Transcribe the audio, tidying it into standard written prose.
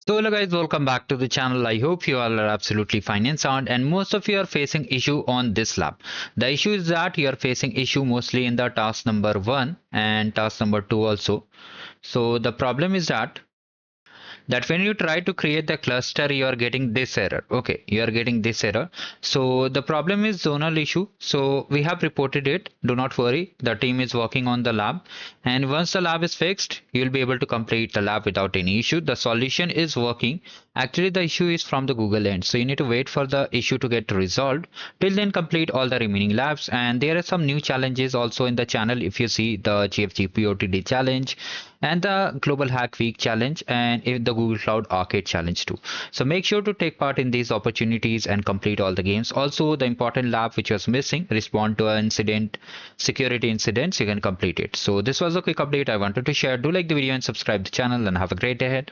So hello guys, welcome back to the channel. I hope you all are absolutely fine and sound, and most of you are facing issue on this lab. The issue is that you are facing issue mostly in the task number 1 and task number 2 also. So the problem is that when you try to create the cluster, you are getting this error. Okay, you are getting this error. So the problem is zonal issue. So we have reported it. Do not worry, the team is working on the lab, and once the lab is fixed, you'll be able to complete the lab without any issue. The solution is working. Actually, the issue is from the Google end, so you need to wait for the issue to get resolved. Till then, complete all the remaining labs. And there are some new challenges also in the channel. If you see the GFGPOTD challenge and the Global Hack Week challenge, and the Google Cloud Arcade challenge too. So make sure to take part in these opportunities and complete all the games. Also, the important lab which was missing, respond to an incident, security incidents, you can complete it. So this was a quick update I wanted to share. Do like the video and subscribe the channel, and have a great day ahead.